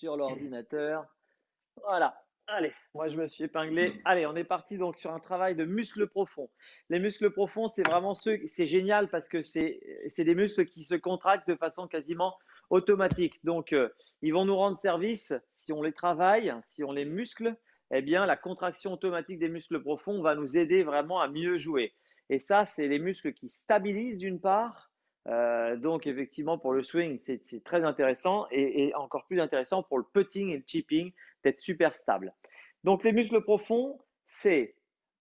sur l'ordinateur. Voilà. Allez, moi je me suis épinglé. Allez, on est parti donc sur un travail de muscles profonds. Les muscles profonds, c'est vraiment c'est génial parce que c'est des muscles qui se contractent de façon quasiment automatique. Donc, ils vont nous rendre service si on les travaille, si on les muscle. Eh bien, la contraction automatique des muscles profonds va nous aider vraiment à mieux jouer. Et ça, c'est les muscles qui stabilisent d'une part. Donc, effectivement, pour le swing, c'est très intéressant et encore plus intéressant pour le putting et le chipping d'être super stable. Donc, les muscles profonds, c'est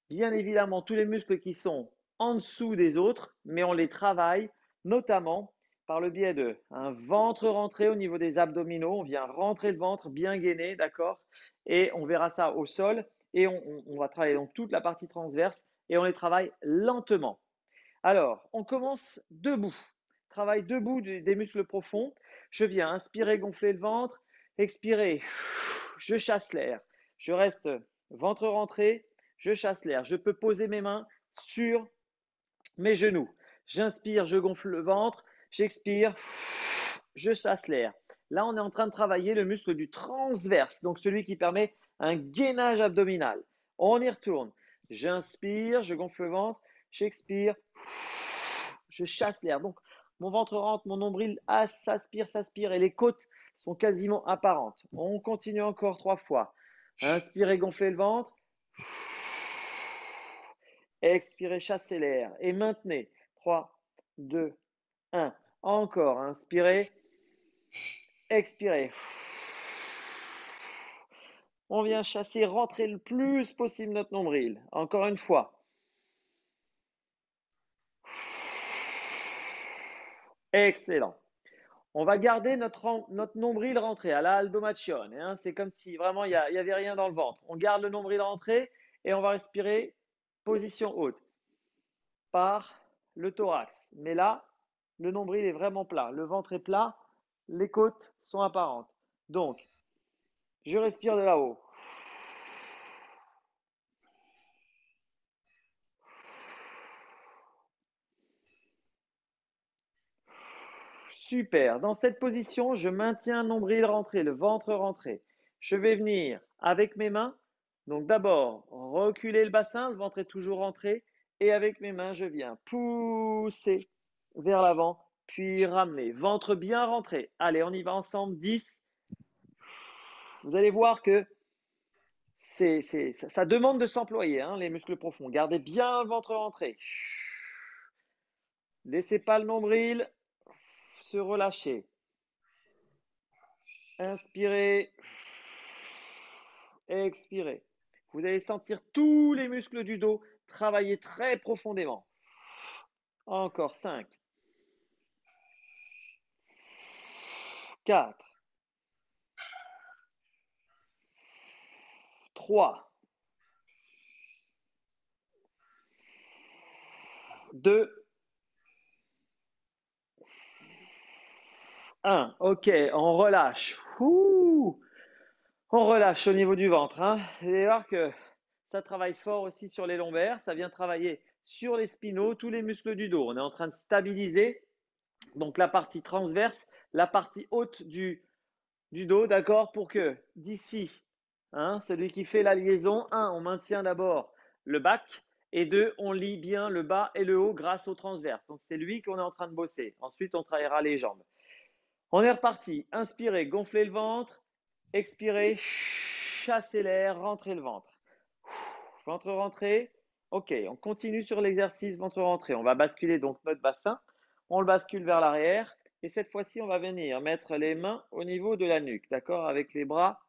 bien évidemment tous les muscles qui sont en dessous des autres, mais on les travaille notamment par le biais de un ventre rentré au niveau des abdominaux. On vient rentrer le ventre bien gainé, d'accord? Et on verra ça au sol. Et on va travailler donc toute la partie transverse et on les travaille lentement. Alors, on commence debout. Travail debout des muscles profonds. Je viens inspirer, gonfler le ventre. Expirer, je chasse l'air. Je reste ventre rentré, je chasse l'air. Je peux poser mes mains sur mes genoux. J'inspire, je gonfle le ventre. J'expire, je chasse l'air. Là, on est en train de travailler le muscle du transverse, donc celui qui permet un gainage abdominal. On y retourne. J'inspire, je gonfle le ventre. J'expire, je chasse l'air. Donc, mon ventre rentre, mon nombril s'aspire et les côtes sont quasiment apparentes. On continue encore 3 fois. Inspirez, gonflez le ventre. Expirez, chassez l'air. Et maintenez. 3, 2, 1. Encore. Inspirez. Expirez. On vient chasser, rentrer le plus possible notre nombril. Encore une fois. Excellent. On va garder notre nombril rentré à la Aldo Macione. Hein. C'est comme si vraiment il n'y avait rien dans le ventre. On garde le nombril rentré et on va respirer position haute par le thorax. Mais là, le nombril est vraiment plat. Le ventre est plat, les côtes sont apparentes. Donc, je respire de là-haut. Super. Dans cette position, je maintiens le nombril rentré, le ventre rentré. Je vais venir avec mes mains. Donc d'abord, reculer le bassin, le ventre est toujours rentré. Et avec mes mains, je viens pousser vers l'avant, puis ramener. Ventre bien rentré. Allez, on y va ensemble. 10. Vous allez voir que ça demande de s'employer, hein, les muscles profonds. Gardez bien le ventre rentré. Laissez pas le nombril se relâcher. Inspirez. Expirez. Vous allez sentir tous les muscles du dos travailler très profondément. Encore 5, 4, 3, 2, 1. Ok, on relâche. Ouh, on relâche au niveau du ventre. Hein. Vous allez voir que ça travaille fort aussi sur les lombaires. Ça vient travailler sur les spinaux, tous les muscles du dos. On est en train de stabiliser donc la partie transverse, la partie haute du dos, d'accord, pour que d'ici, hein, celui qui fait la liaison, on maintient d'abord le bac et 2, on lie bien le bas et le haut grâce au transverse. Donc, c'est lui qu'on est en train de bosser. Ensuite, on travaillera les jambes. On est reparti. Inspirez, gonflez le ventre. Expirez, chassez l'air, rentrez le ventre. Ventre rentré. Ok, on continue sur l'exercice ventre rentré. On va basculer donc notre bassin. On le bascule vers l'arrière. Et cette fois-ci, on va venir mettre les mains au niveau de la nuque, d'accord, avec les bras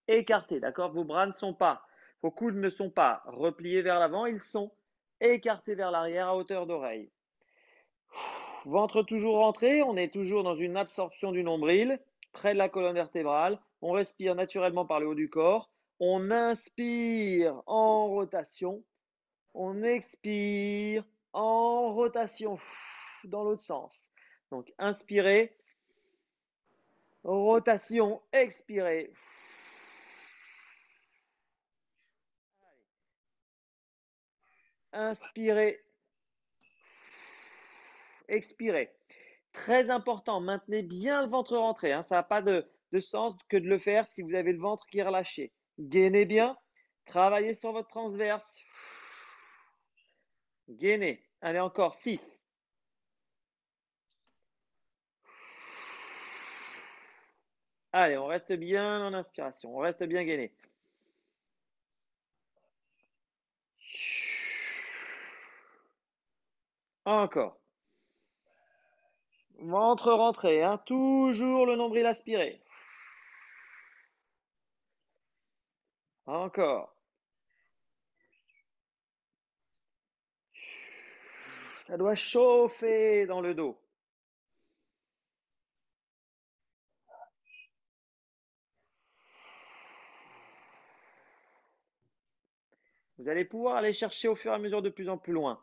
écartés, d'accord. Vos bras ne sont pas, vos coudes ne sont pas repliés vers l'avant, ils sont écartés vers l'arrière à hauteur d'oreille. Ventre toujours rentré, on est toujours dans une absorption du nombril, près de la colonne vertébrale. On respire naturellement par le haut du corps. On inspire en rotation. On expire en rotation dans l'autre sens. Donc, inspirez, rotation, expirez. Inspirez, expirez. Très important, maintenez bien le ventre rentré. Hein, ça n'a pas de sens que de le faire si vous avez le ventre qui est relâché. Gainez bien. Travaillez sur votre transverse. Gainez. Allez, encore 6. Allez, on reste bien en inspiration. On reste bien gainé. Encore. Ventre rentré, hein. Toujours le nombril aspiré. Encore. Ça doit chauffer dans le dos. Vous allez pouvoir aller chercher au fur et à mesure de plus en plus loin.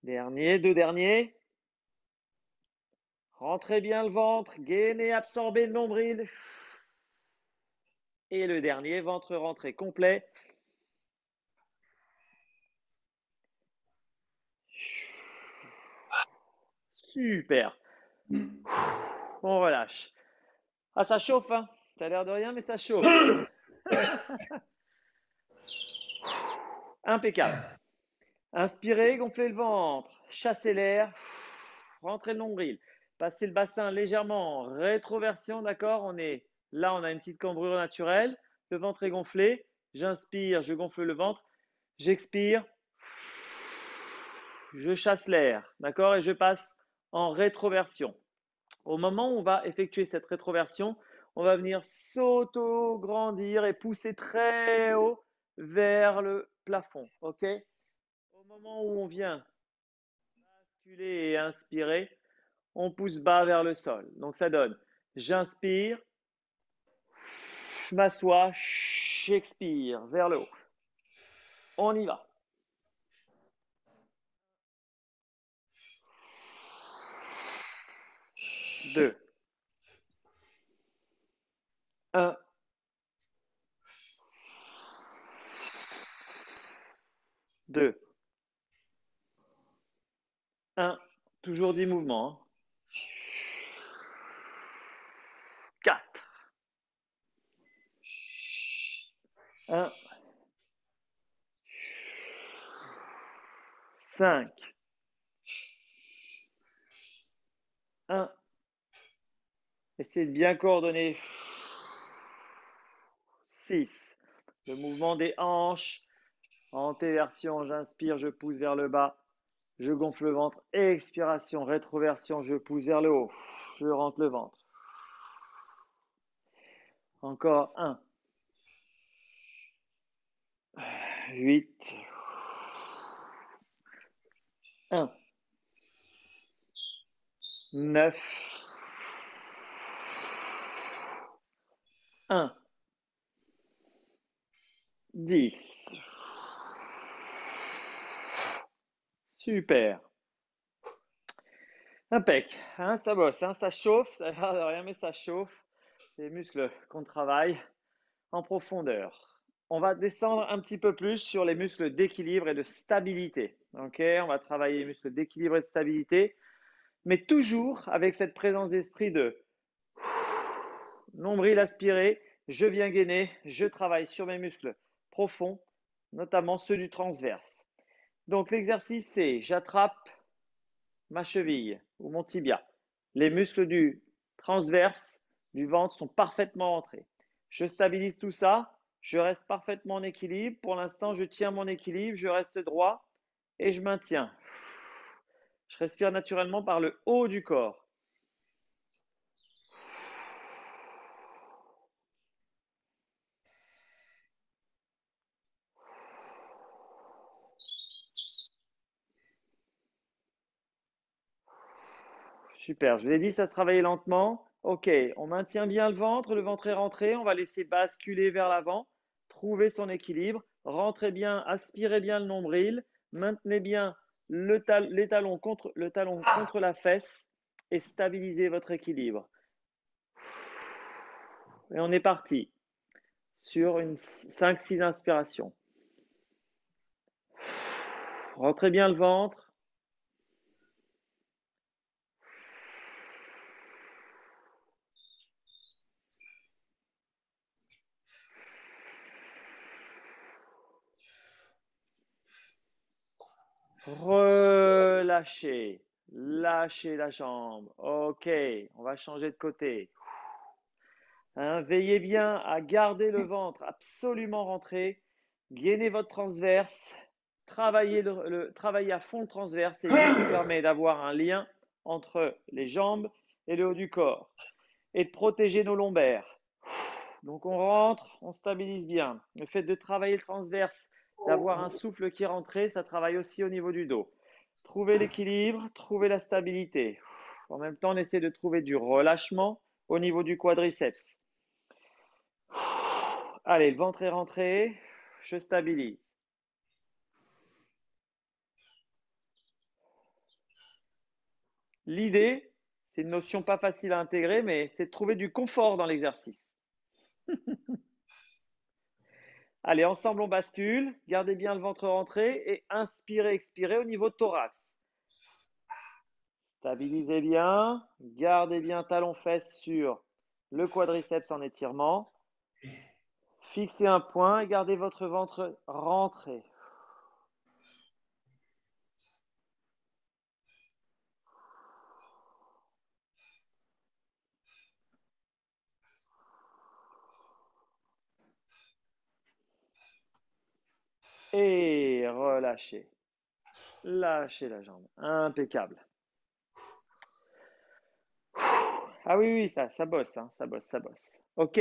Dernier, 2 derniers. Rentrez bien le ventre, gainez, absorbez le nombril. Et le dernier, ventre rentré complet. Super. On relâche. Ah, ça chauffe, hein. Ça a l'air de rien, mais ça chauffe. Impeccable. Inspirez, gonflez le ventre, chassez l'air, rentrez le nombril, passez le bassin légèrement, rétroversion, d'accord? Là, on a une petite cambrure naturelle, le ventre est gonflé, j'inspire, je gonfle le ventre, j'expire, je chasse l'air, d'accord? Et je passe en rétroversion. Au moment où on va effectuer cette rétroversion, on va venir s'auto-grandir et pousser très haut vers le plafond, ok? Au moment où on vient basculer et inspirer, on pousse bas vers le sol. Donc ça donne, j'inspire, je m'assois, j'expire vers le haut. On y va. 2, 1, 2, 1. Toujours 10 mouvements. 4, 1, 5, 1. Essayez de bien coordonner. 6. Le mouvement des hanches. Antéversion, j'inspire, je pousse vers le bas. Je gonfle le ventre. Expiration, rétroversion, je pousse vers le haut. Je rentre le ventre. Encore 1. 8. 1. 9. 1. 10. Super. Impec. Hein, ça bosse, hein, ça chauffe. Ça a l'air de rien, mais ça chauffe. Les muscles qu'on travaille en profondeur. On va descendre un petit peu plus sur les muscles d'équilibre et de stabilité. Ok, on va travailler les muscles d'équilibre et de stabilité, mais toujours avec cette présence d'esprit de nombril aspiré, je viens gainer, je travaille sur mes muscles profonds, notamment ceux du transverse. Donc l'exercice, c'est j'attrape ma cheville ou mon tibia. Les muscles du transverse du ventre sont parfaitement rentrés. Je stabilise tout ça, je reste parfaitement en équilibre. Pour l'instant, je tiens mon équilibre, je reste droit et je maintiens. Je respire naturellement par le haut du corps. Super, je vous l'ai dit, ça se travaille lentement. Ok, on maintient bien le ventre est rentré, on va laisser basculer vers l'avant, trouver son équilibre, rentrez bien, aspirez bien le nombril, maintenez bien les talons le talon contre la fesse et stabilisez votre équilibre. Et on est parti sur une 5-6 inspirations. Rentrez bien le ventre. Relâchez. Lâchez la jambe. Ok, on va changer de côté. Hein, veillez bien à garder le ventre absolument rentré. Gainez votre transverse. Travaillez à fond le transverse. C'est lui qui permet d'avoir un lien entre les jambes et le haut du corps et de protéger nos lombaires. Donc on rentre, on stabilise bien. Le fait de travailler le transverse, d'avoir un souffle qui est rentré, ça travaille aussi au niveau du dos. Trouvez l'équilibre, trouvez la stabilité. En même temps, on essaie de trouver du relâchement au niveau du quadriceps. Allez, le ventre est rentré, je stabilise. L'idée, c'est une notion pas facile à intégrer, mais c'est de trouver du confort dans l'exercice. Allez, ensemble, on bascule. Gardez bien le ventre rentré et inspirez, expirez au niveau de thorax. Stabilisez bien. Gardez bien talon-fesse sur le quadriceps en étirement. Fixez un point et gardez votre ventre rentré. Et relâchez. Lâchez la jambe. Impeccable. Ah oui, oui, ça bosse, hein, ça bosse, ça bosse. Ok,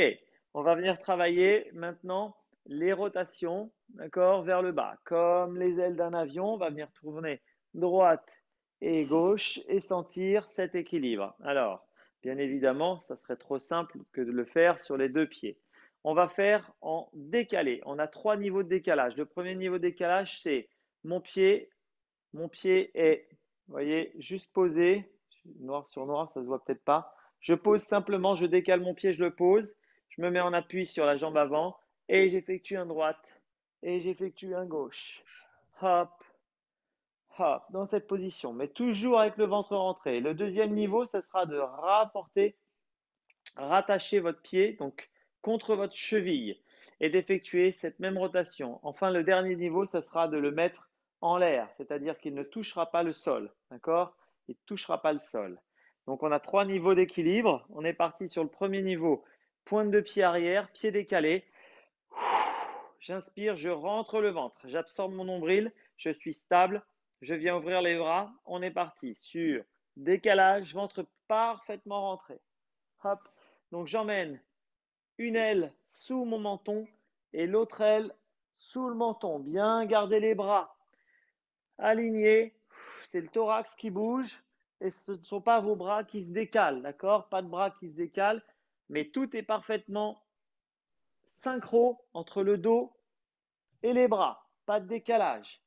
on va venir travailler maintenant les rotations, d'accord, vers le bas. Comme les ailes d'un avion, on va venir tourner droite et gauche et sentir cet équilibre. Alors, bien évidemment, ça serait trop simple que de le faire sur les deux pieds. On va faire en décalé. On a trois niveaux de décalage. Le premier niveau de décalage, c'est mon pied. Mon pied est, vous voyez, juste posé. Noir sur noir, ça se voit peut-être pas. Je pose simplement, je décale mon pied, je le pose. Je me mets en appui sur la jambe avant et j'effectue un droite et j'effectue un gauche. Hop, hop, dans cette position, mais toujours avec le ventre rentré. Le deuxième niveau, ce sera de rapporter, rattacher votre pied donc contre votre cheville et d'effectuer cette même rotation. Enfin, le dernier niveau, ce sera de le mettre en l'air, c'est-à-dire qu'il ne touchera pas le sol. D'accord? Il ne touchera pas le sol. Donc, on a trois niveaux d'équilibre. On est parti sur le premier niveau, pointe de pied arrière, pied décalé. J'inspire, je rentre le ventre, j'absorbe mon nombril, je suis stable, je viens ouvrir les bras. On est parti sur décalage, ventre parfaitement rentré. Hop. Donc, j'emmène une aile sous mon menton et l'autre aile sous le menton. Bien garder les bras alignés. C'est le thorax qui bouge et ce ne sont pas vos bras qui se décalent, d'accord? Pas de bras qui se décalent, mais tout est parfaitement synchro entre le dos et les bras. Pas de décalage.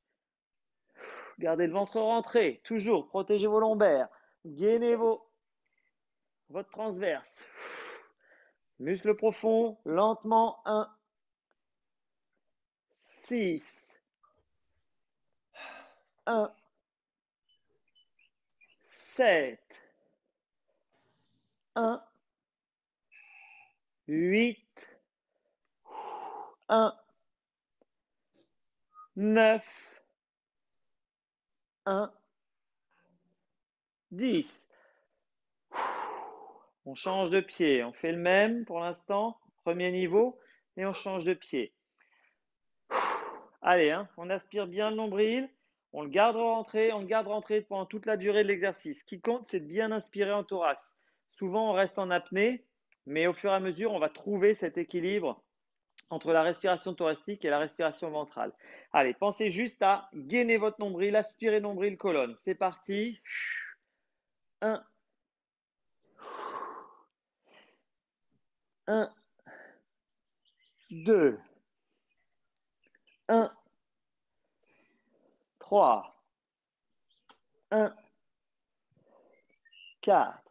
Gardez le ventre rentré. Toujours, protégez vos lombaires. Gainez votre transverse. Muscle profond, lentement. 1, 6, 1, 7, 1, 8, 1, 9, 1, 10. On change de pied. On fait le même pour l'instant. Premier niveau. Et on change de pied. Allez, hein, on aspire bien le nombril. On le garde rentré pendant toute la durée de l'exercice. Ce qui compte, c'est de bien inspirer en thorax. Souvent, on reste en apnée, mais au fur et à mesure, on va trouver cet équilibre entre la respiration thoracique et la respiration ventrale. Allez, pensez juste à gainer votre nombril, aspirer nombril, colonne. C'est parti. 1, 1, 2, 1, 3, 1, 4,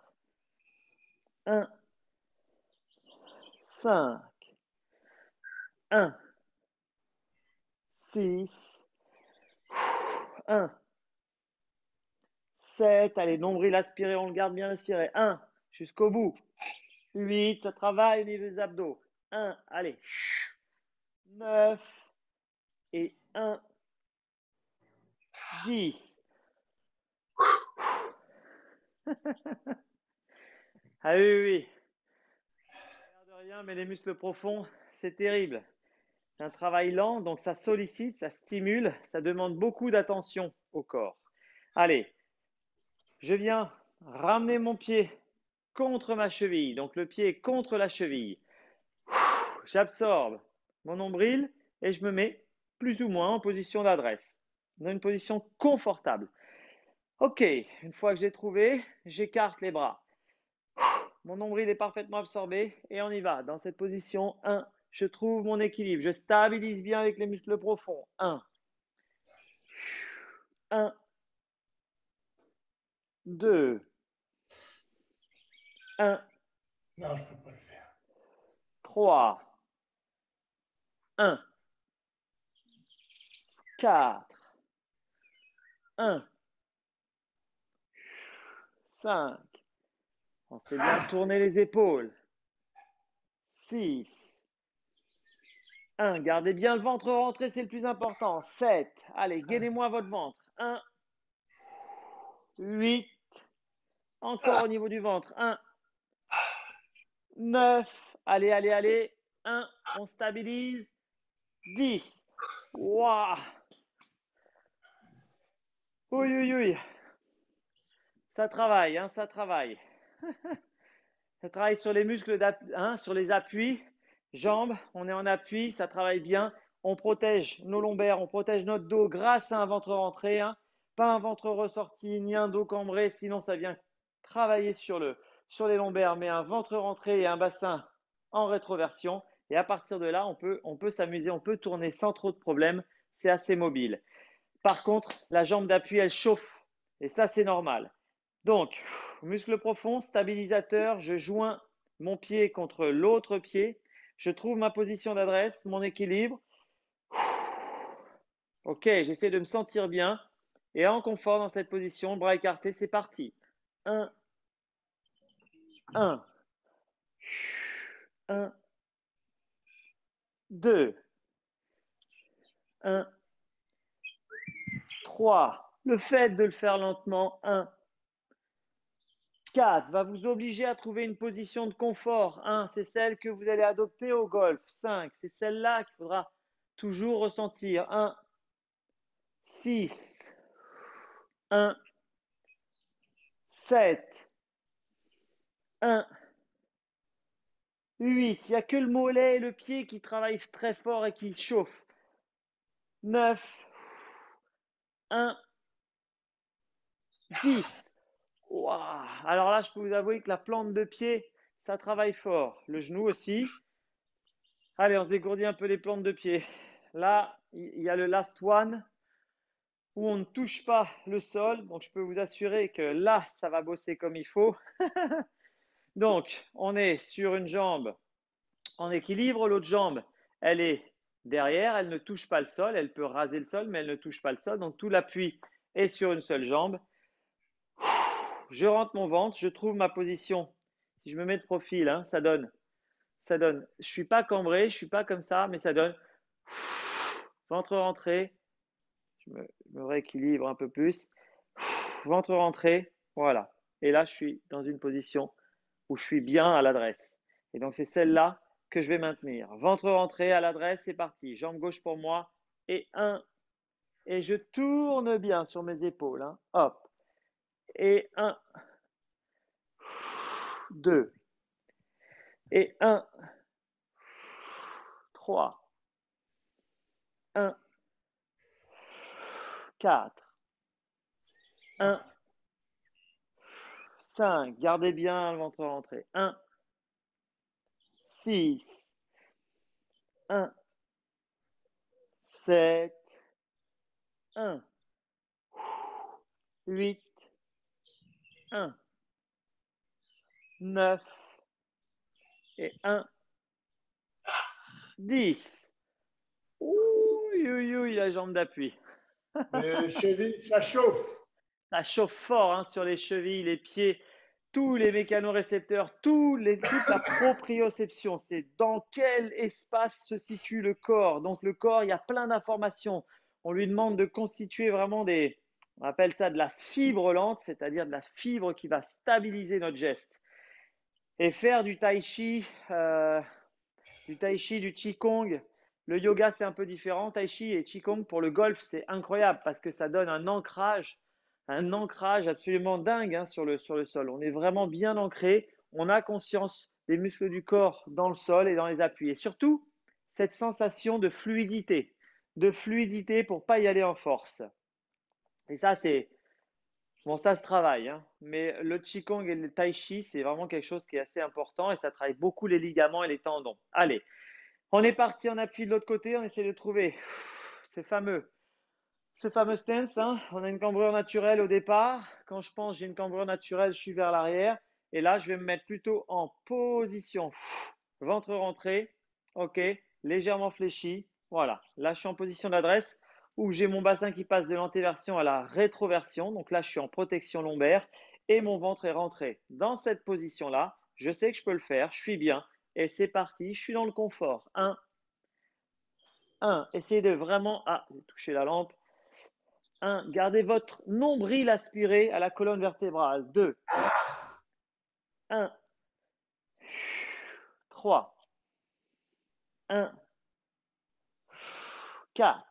1, 5, 1, 6, 1, 7, allez, nombril aspiré, on le garde bien aspiré. 1, jusqu'au bout. 8, ça travaille au niveau des abdos. 1, allez. 9 et 1, 10. Ah oui, oui, oui. De rien, mais les muscles profonds, c'est terrible. C'est un travail lent, donc ça sollicite, ça stimule, ça demande beaucoup d'attention au corps. Allez, je viens ramener mon pied contre ma cheville. Donc le pied est contre la cheville. J'absorbe mon nombril et je me mets plus ou moins en position d'adresse, dans une position confortable. Ok, une fois que j'ai trouvé, j'écarte les bras. Mon nombril est parfaitement absorbé et on y va. Dans cette position, 1, je trouve mon équilibre. Je stabilise bien avec les muscles profonds. 1, 1, 2, 1, Non, je peux pas le faire. 3, 1, 4, 1, 5. On s'est bien tourné les épaules. 6, 1. Gardez bien le ventre rentré, c'est le plus important. 7. Allez, gainez-moi votre ventre. 1, 8. Encore au niveau du ventre. 1, 9. Allez, allez, allez. 1. On stabilise. 10. Waouh. Oui, oui, oui. Ça travaille, hein, ça travaille. Ça travaille sur les muscles, hein, sur les appuis. Jambes, on est en appui, ça travaille bien. On protège nos lombaires, on protège notre dos grâce à un ventre rentré. Hein. Pas un ventre ressorti, ni un dos cambré, sinon ça vient travailler sur les lombaires, mais un ventre rentré et un bassin en rétroversion. Et à partir de là, on peut s'amuser, on peut tourner sans trop de problèmes. C'est assez mobile. Par contre, la jambe d'appui, elle chauffe. Et ça, c'est normal. Donc, muscle profond, stabilisateur, je joins mon pied contre l'autre pied. Je trouve ma position d'adresse, mon équilibre. Ok, j'essaie de me sentir bien et en confort dans cette position. Bras écartés, c'est parti. 1, 1, 1, 2, 1, 3. Le fait de le faire lentement. 1, 4 va vous obliger à trouver une position de confort. 1, c'est celle que vous allez adopter au golf. 5, c'est celle-là qu'il faudra toujours ressentir. 1, 6, 1, 7, 1, 8. Il n'y a que le mollet et le pied qui travaillent très fort et qui chauffent. 9, 1, 10. Wow. Alors là, je peux vous avouer que la plante de pied, ça travaille fort. Le genou aussi. Allez, on se dégourdit un peu les plantes de pied. Là, il y a le last one où on ne touche pas le sol. Donc, je peux vous assurer que là, ça va bosser comme il faut. Donc, on est sur une jambe en équilibre. L'autre jambe, elle est derrière. Elle ne touche pas le sol. Elle peut raser le sol, mais elle ne touche pas le sol. Donc, tout l'appui est sur une seule jambe. Je rentre mon ventre. Je trouve ma position. Si je me mets de profil, hein, ça donne. Je ne suis pas cambré, je ne suis pas comme ça, mais ça donne. Ventre rentré. Je me rééquilibre un peu plus. Ventre rentré. Voilà. Et là, je suis dans une position où je suis bien à l'adresse. Et donc, c'est celle-là que je vais maintenir. Ventre rentré à l'adresse, c'est parti. Jambe gauche pour moi. Et 1. Et je tourne bien sur mes épaules. Hein. Hop. Et 1. 2. Et 1. 3. 1. 4. 1. 5. Gardez bien le ventre rentré. 1. 6. 1. 7. 1. 8. 1. 9. Et 1. 10. Ouh, ouh, ouh, la jambe d'appui. Les chevilles, ça chauffe. Ça chauffe fort hein, sur les chevilles, les pieds, tous les mécanorécepteurs, toute la proprioception. C'est dans quel espace se situe le corps. Donc le corps, il y a plein d'informations. On lui demande de constituer vraiment on appelle ça de la fibre lente, c'est-à-dire de la fibre qui va stabiliser notre geste. Et faire du tai chi, du qigong. Le yoga, c'est un peu différent. Tai chi et qigong pour le golf, c'est incroyable parce que ça donne un ancrage absolument dingue hein, sur le sol. On est vraiment bien ancré. On a conscience des muscles du corps dans le sol et dans les appuis. Et surtout, cette sensation de fluidité pour ne pas y aller en force. Et ça, ça se travaille, hein, mais le Qigong et le Tai Chi, c'est vraiment quelque chose qui est assez important et ça travaille beaucoup les ligaments et les tendons. Allez, on est parti, on appuie de l'autre côté, on essaie de trouver ce fameux stance. Hein. On a une cambrure naturelle au départ. Quand je pense j'ai une cambrure naturelle, je suis vers l'arrière. Et là, je vais me mettre plutôt en position. Ventre rentré. OK, légèrement fléchi. Voilà, là, je suis en position d'adresse où j'ai mon bassin qui passe de l'antéversion à la rétroversion. Donc là, je suis en protection lombaire et mon ventre est rentré. Dans cette position-là, je sais que je peux le faire, je suis bien. Et c'est parti, je suis dans le confort. 1, essayez de vraiment… Ah, j'ai touché la lampe. 1. Gardez votre nombril aspiré à la colonne vertébrale. 2. 1. 3. 1. 4.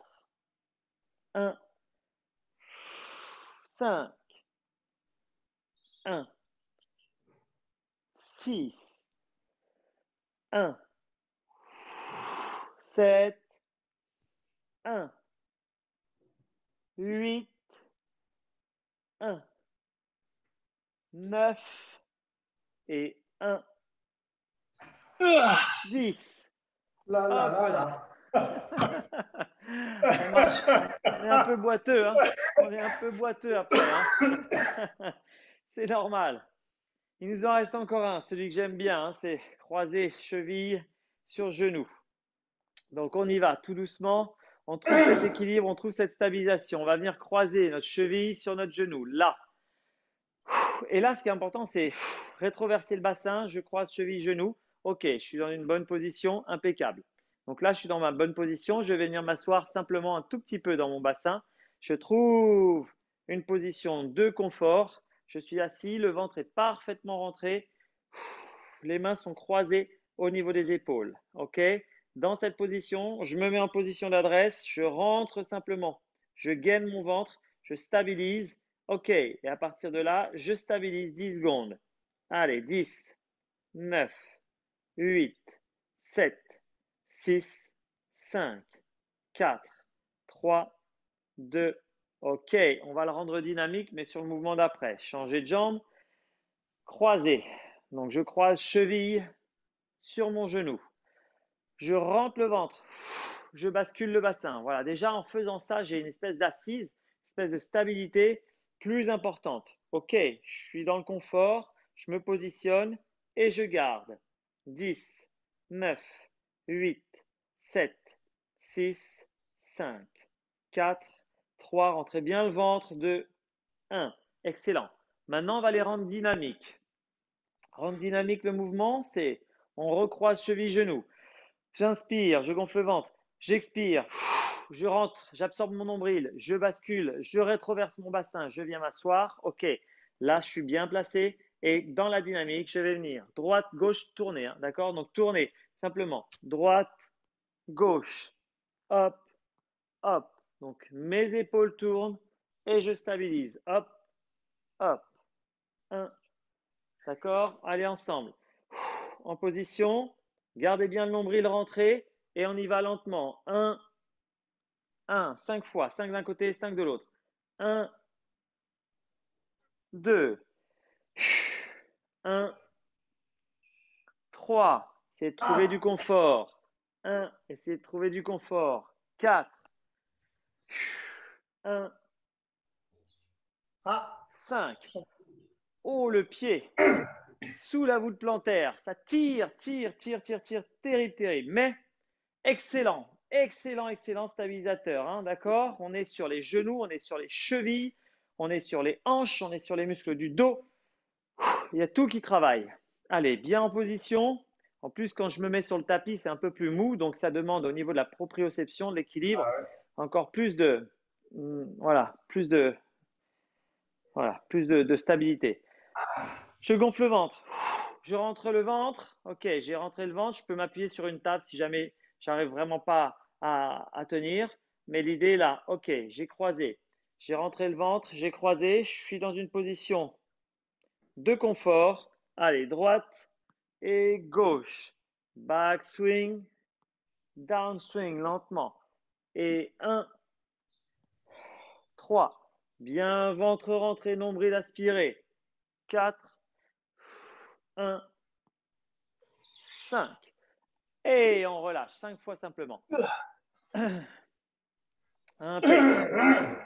1. 5. 1. 6. 1. 7. 1. 8. 1. 9. Et 1. 10. Là, là, Hop là, là. là. On marche. On est un peu boiteux, hein. On est un peu boiteux après, hein. C'est normal. Il nous en reste encore un, celui que j'aime bien, hein, c'est croiser cheville sur genou. Donc on y va tout doucement, on trouve cet équilibre, on trouve cette stabilisation. On va venir croiser notre cheville sur notre genou, là. Et là, ce qui est important, c'est rétroverser le bassin, je croise cheville-genou. Ok, je suis dans une bonne position, impeccable. Donc là, je suis dans ma bonne position, je vais venir m'asseoir simplement un tout petit peu dans mon bassin. Je trouve une position de confort. Je suis assis, le ventre est parfaitement rentré. Les mains sont croisées au niveau des épaules. Ok. Dans cette position, je me mets en position d'adresse, je rentre simplement. Je gaine mon ventre, je stabilise. Ok. Et à partir de là, je stabilise 10 secondes. Allez, 10, 9, 8, 7, 6, 5, 4, 3, 2. Ok. On va le rendre dynamique, mais sur le mouvement d'après. Changer de jambe. Croiser. Donc, je croise cheville sur mon genou. Je rentre le ventre. Je bascule le bassin. Voilà, déjà en faisant ça, j'ai une espèce d'assise, une espèce de stabilité plus importante. Ok, je suis dans le confort, je me positionne et je garde. 10, 9, 8, 7, 6, 5, 4, 3. Rentrez bien le ventre. 2, 1. Excellent. Maintenant, on va les rendre dynamiques. Rendre dynamique le mouvement, c'est on recroise cheville-genou. J'inspire, je gonfle le ventre. J'expire, je rentre, j'absorbe mon nombril, je bascule, je rétroverse mon bassin, je viens m'asseoir. Ok, là je suis bien placé et dans la dynamique, je vais venir droite, gauche, tourner. Hein, d'accord. Donc tourner simplement droite, gauche, hop, hop. Donc mes épaules tournent et je stabilise. Hop, hop. 1, d'accord. Allez ensemble. En position, gardez bien le nombril rentré et on y va lentement. 1, 5 fois, 5 d'un côté, 5 de l'autre. 1, 2, 1, 3. Essayez de trouver du confort. 1, essayez de trouver du confort. 4, 1, 5. Oh, le pied sous la voûte plantaire. Ça tire, tire, tire, tire, tire. Terrible, terrible. Mais excellent. excellent, excellent stabilisateur, hein, d'accord? On est sur les genoux, on est sur les chevilles, on est sur les hanches, on est sur les muscles du dos. Il y a tout qui travaille. Allez, bien en position. En plus, quand je me mets sur le tapis, c'est un peu plus mou, donc ça demande au niveau de la proprioception, de l'équilibre, encore plus de, voilà, plus de stabilité. Je gonfle le ventre. Je rentre le ventre. Ok, j'ai rentré le ventre. Je peux m'appuyer sur une table si jamais j'arrive vraiment pas à tenir. Mais l'idée là, ok, j'ai croisé. J'ai rentré le ventre, j'ai croisé. Je suis dans une position de confort. Allez, droite et gauche. Back swing, down swing lentement. Et 1, 3. Bien, ventre rentré, nombril aspiré. 4, 1, 5. Et on relâche 5 fois simplement. Impeccable.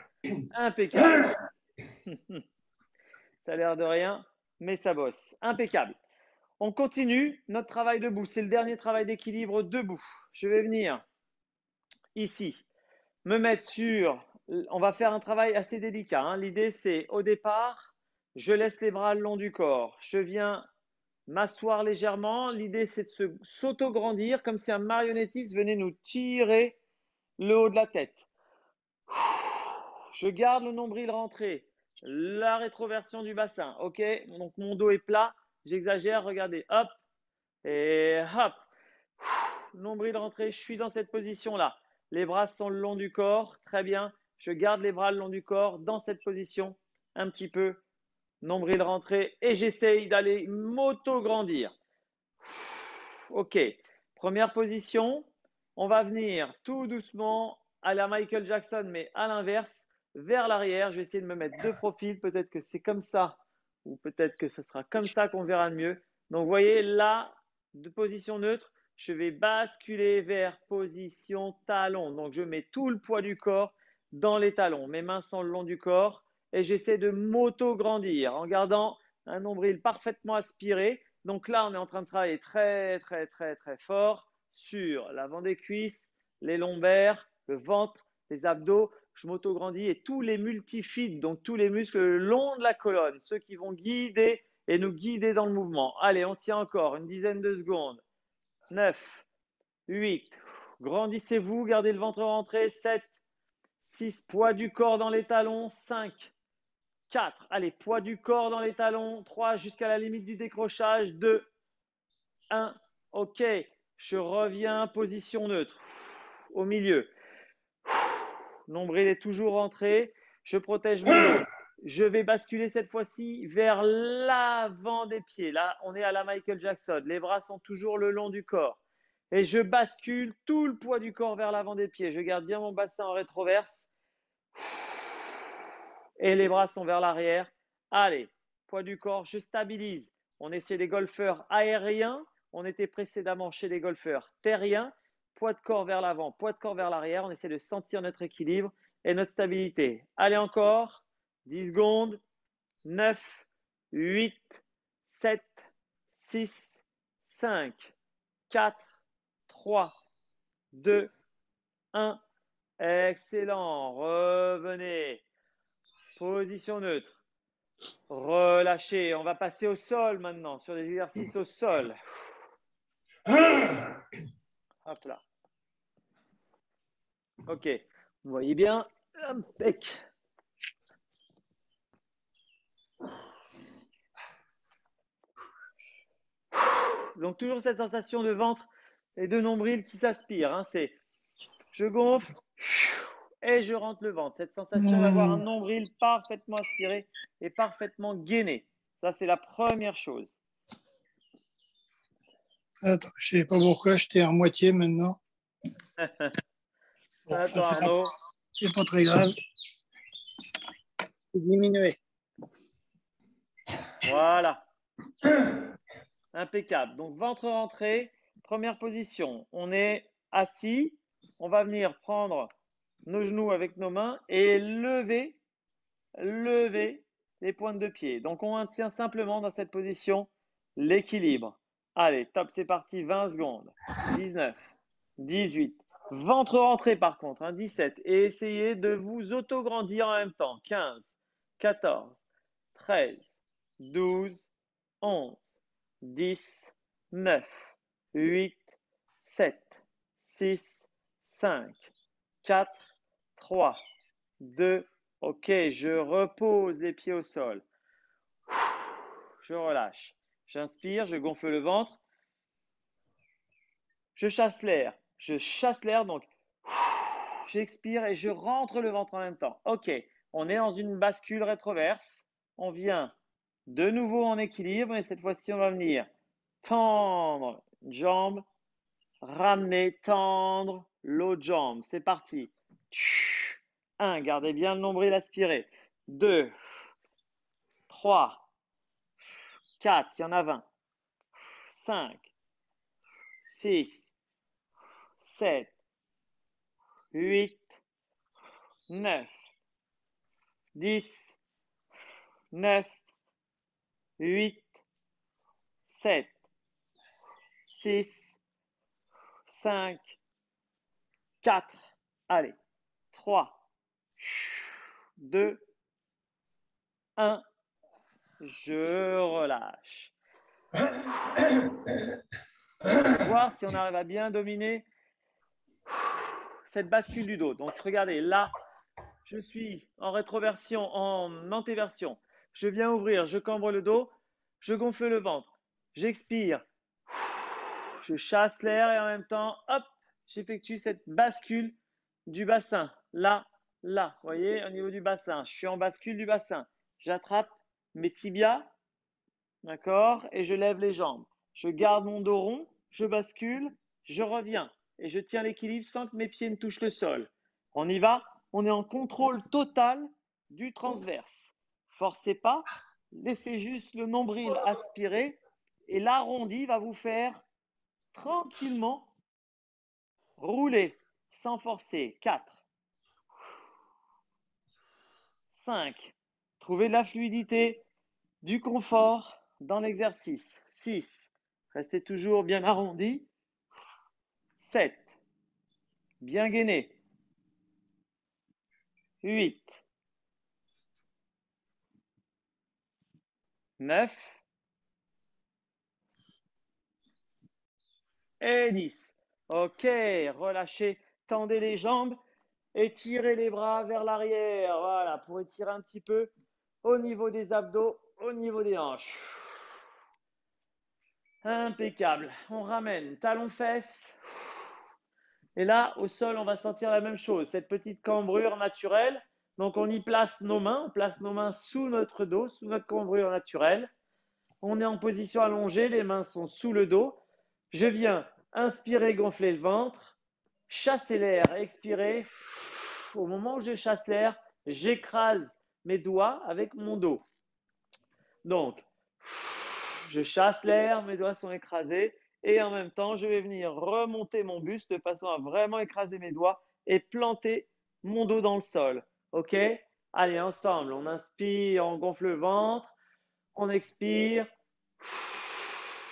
Impeccable. Ça a l'air de rien, mais ça bosse. Impeccable. On continue notre travail debout. C'est le dernier travail d'équilibre debout. Je vais venir ici, me mettre sur… On va faire un travail assez délicat, hein. L'idée, c'est au départ, je laisse les bras le long du corps. Je viens m'asseoir légèrement. L'idée, c'est de s'auto-grandir comme si un marionnettiste venait nous tirer le haut de la tête. Je garde le nombril rentré, la rétroversion du bassin. Ok, donc mon dos est plat. J'exagère, regardez, hop et hop. Nombril rentré, je suis dans cette position-là. Les bras sont le long du corps, très bien. Je garde les bras le long du corps dans cette position, un petit peu. Nombril rentré et j'essaye d'aller m'auto-grandir. Ok, première position. On va venir tout doucement à la Michael Jackson, mais à l'inverse, vers l'arrière. Je vais essayer de me mettre de profil. Peut-être que c'est comme ça ou peut-être que ce sera comme ça qu'on verra le mieux. Donc, vous voyez, là, de position neutre, je vais basculer vers position talon. Donc, je mets tout le poids du corps dans les talons. Mes mains sont le long du corps et j'essaie de m'auto-grandir en gardant un nombril parfaitement aspiré. Donc là, on est en train de travailler très, très, très, très fort sur l'avant des cuisses, les lombaires, le ventre, les abdos. Je m'auto-grandis et tous les multifides, donc tous les muscles le long de la colonne, ceux qui vont guider et nous guider dans le mouvement. Allez, on tient encore une dizaine de secondes. 9, 8, grandissez-vous, gardez le ventre rentré. 7, 6, poids du corps dans les talons. 5, 4, allez, poids du corps dans les talons. 3, jusqu'à la limite du décrochage. 2, 1, ok, je reviens, position neutre, au milieu. Nombril est toujours rentré, je protège mon dos. Je vais basculer cette fois-ci vers l'avant des pieds. Là, on est à la Michael Jackson. Les bras sont toujours le long du corps. Et je bascule tout le poids du corps vers l'avant des pieds. Je garde bien mon bassin en rétroverse. Et les bras sont vers l'arrière. Allez, poids du corps, je stabilise. On est chez les golfeurs aériens. On était précédemment chez les golfeurs terriens. Poids de corps vers l'avant, poids de corps vers l'arrière. On essaie de sentir notre équilibre et notre stabilité. Allez encore, 10 secondes. 9, 8, 7, 6, 5, 4, 3, 2, 1. Excellent. Revenez. Position neutre. Relâchez. On va passer au sol maintenant, sur des exercices au sol. Hop là. Ok. Vous voyez bien. Impec. Donc, toujours cette sensation de ventre et de nombril qui s'aspire, hein. C'est je gonfle et je rentre le ventre. Cette sensation d'avoir un nombril parfaitement aspiré et parfaitement gainé. Ça, c'est la première chose. Attends, je ne sais pas pourquoi j'étais à moitié maintenant. Bon, attends, Arnaud. C'est pas très grave. C'est diminué. Voilà. Impeccable. Donc, ventre rentré, première position. On est assis. On va venir prendre nos genoux avec nos mains et lever les pointes de pied. Donc, on maintient simplement dans cette position l'équilibre. Allez, top, c'est parti. 20 secondes. 19, 18, Ventre rentré par contre, hein, 17. Et essayez de vous auto-grandir en même temps. 15, 14, 13, 12, 11, 10, 9, 8, 7, 6, 5, 4, 3, 2. Ok, je repose les pieds au sol. Je relâche. J'inspire, je gonfle le ventre. Je chasse l'air. Je chasse l'air, donc j'expire et je rentre le ventre en même temps. Ok, on est dans une bascule rétroverse. On vient de nouveau en équilibre et cette fois-ci, on va venir tendre une jambe, ramener, tendre l'autre jambe. C'est parti. 1, gardez bien le nombril aspiré. 2, 3, 4, il y en a 20. 5, 6, 7, 8, 9, 10, 9, 8, 7, 6, 5, 4, allez, 3, 2, 1, je relâche. Voir si on arrive à bien dominer cette bascule du dos. Donc regardez, là, je suis en rétroversion, en antéversion. Je viens ouvrir, je cambre le dos, je gonfle le ventre. J'expire, je chasse l'air et en même temps, hop, j'effectue cette bascule du bassin. Là, là, vous voyez, au niveau du bassin. Je suis en bascule du bassin. J'attrape mes tibias, d'accord, et je lève les jambes. Je garde mon dos rond, je bascule, je reviens et je tiens l'équilibre sans que mes pieds ne touchent le sol. On y va, on est en contrôle total du transverse. Forcez pas, laissez juste le nombril aspirer et l'arrondi va vous faire tranquillement rouler sans forcer. 4, 5, trouvez de la fluidité, du confort dans l'exercice. 6, restez toujours bien arrondi. 7, bien gainé. 8, 9 et 10. Ok, relâchez, tendez les jambes, étirez les bras vers l'arrière. Voilà, pour étirer un petit peu au niveau des abdos, au niveau des hanches. Impeccable. On ramène talons-fesses. Et là, au sol, on va sentir la même chose, cette petite cambrure naturelle. Donc, on y place nos mains, on place nos mains sous notre dos, sous notre cambrure naturelle. On est en position allongée, les mains sont sous le dos. Je viens inspirer, gonfler le ventre, chasser l'air, expirer. Au moment où je chasse l'air, j'écrase mes doigts avec mon dos. Donc, je chasse l'air, mes doigts sont écrasés et en même temps, je vais venir remonter mon buste de façon à vraiment écraser mes doigts et planter mon dos dans le sol. Ok? Allez, ensemble, on inspire, on gonfle le ventre, on expire,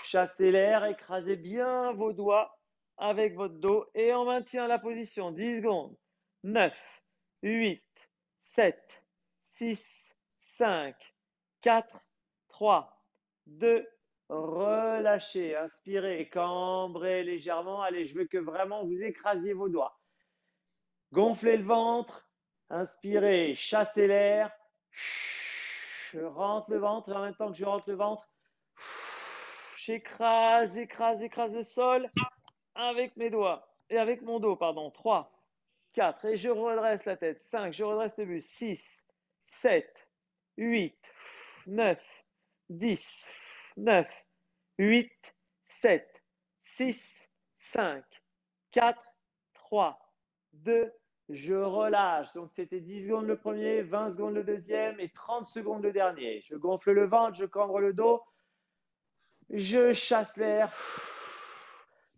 chassez l'air, écrasez bien vos doigts avec votre dos et on maintient la position 10 secondes. 9, 8, 7, 6, 5, 4, 3, 2, relâchez, inspirez, cambrez légèrement. Allez, je veux que vraiment vous écrasiez vos doigts. Gonflez le ventre, inspirez, chassez l'air. Je rentre le ventre et en même temps que je rentre le ventre, j'écrase, j'écrase le sol avec mes doigts et avec mon dos, pardon. 3, 4 et je redresse la tête. 5, je redresse le buste. 6, 7, 8, 9, 10, 9, 8, 7, 6, 5, 4, 3, 2, je relâche. Donc, c'était 10 secondes le premier, 20 secondes le deuxième et 30 secondes le dernier. Je gonfle le ventre, je cambre le dos, je chasse l'air,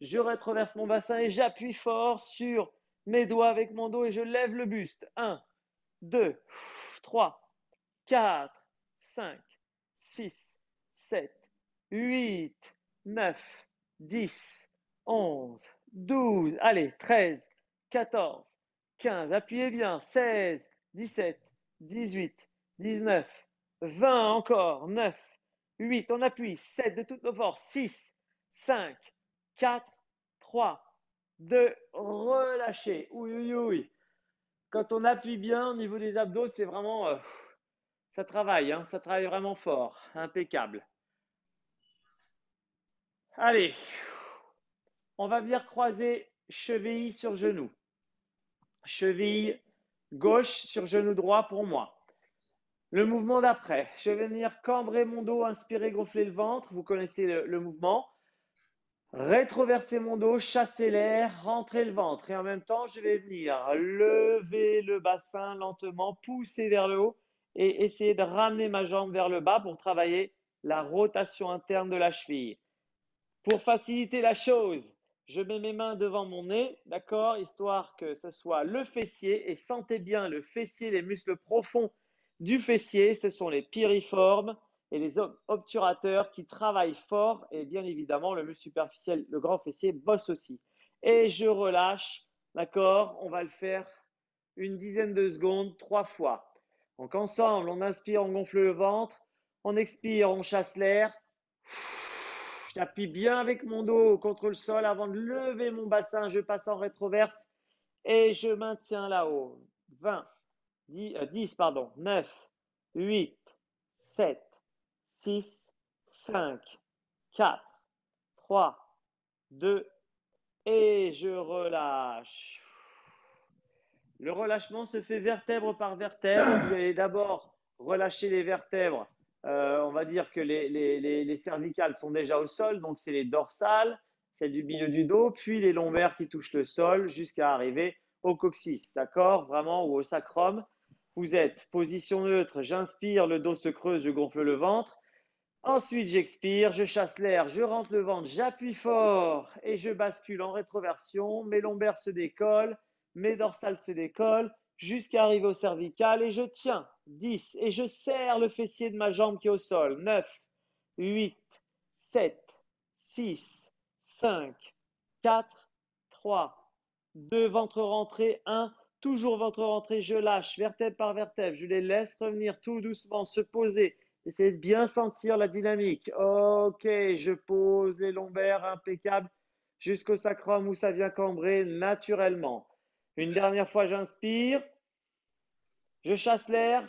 je rétroverse mon bassin et j'appuie fort sur mes doigts avec mon dos et je lève le buste. 1, 2, 3, 4, 5, 6, 7, 8, 9, 10, 11, 12, allez, 13, 14, 15, appuyez bien, 16, 17, 18, 19, 20 encore, 9, 8, on appuie, 7 de toutes nos forces, 6, 5, 4, 3, 2, relâchez. Oui, oui, oui. Quand on appuie bien au niveau des abdos, c'est vraiment, ça travaille, hein, ça travaille vraiment fort, impeccable. Allez, on va venir croiser cheville sur genou. Cheville gauche sur genou droit pour moi. Le mouvement d'après, je vais venir cambrer mon dos, inspirer, gonfler le ventre. Vous connaissez le mouvement. Rétroverser mon dos, chasser l'air, rentrer le ventre. Et en même temps, je vais venir lever le bassin lentement, pousser vers le haut et essayer de ramener ma jambe vers le bas pour travailler la rotation interne de la cheville. Pour faciliter la chose, je mets mes mains devant mon nez, d'accord, histoire que ce soit le fessier. Et sentez bien le fessier, les muscles profonds du fessier, ce sont les piriformes et les obturateurs qui travaillent fort. Et bien évidemment, le muscle superficiel, le grand fessier, bosse aussi. Et je relâche, d'accord, on va le faire une dizaine de secondes, 3 fois. Donc ensemble, on inspire, on gonfle le ventre, on expire, on chasse l'air. J'appuie bien avec mon dos contre le sol avant de lever mon bassin. Je passe en rétroverse et je maintiens là-haut. 20, 10, 9, 8, 7, 6, 5, 4, 3, 2 et je relâche. Le relâchement se fait vertèbre par vertèbre. Vous allez d'abord relâcher les vertèbres. On va dire que les cervicales sont déjà au sol, donc c'est les dorsales, celles du milieu du dos, puis les lombaires qui touchent le sol jusqu'à arriver au coccyx, d'accord? Vraiment, ou au sacrum. Vous êtes position neutre, j'inspire, le dos se creuse, je gonfle le ventre. Ensuite, j'expire, je chasse l'air, je rentre le ventre, j'appuie fort et je bascule en rétroversion. Mes lombaires se décollent, mes dorsales se décollent jusqu'à arriver au cervical et je tiens 10 et je serre le fessier de ma jambe qui est au sol. 9, 8, 7, 6, 5, 4, 3, 2, ventre rentré, 1. Toujours ventre rentré, je lâche vertèbre par vertèbre, je les laisse revenir tout doucement, se poser. Essayez de bien sentir la dynamique. Ok, je pose les lombaires, impeccable, jusqu'au sacrum où ça vient cambrer naturellement. Une dernière fois, j'inspire. Je chasse l'air.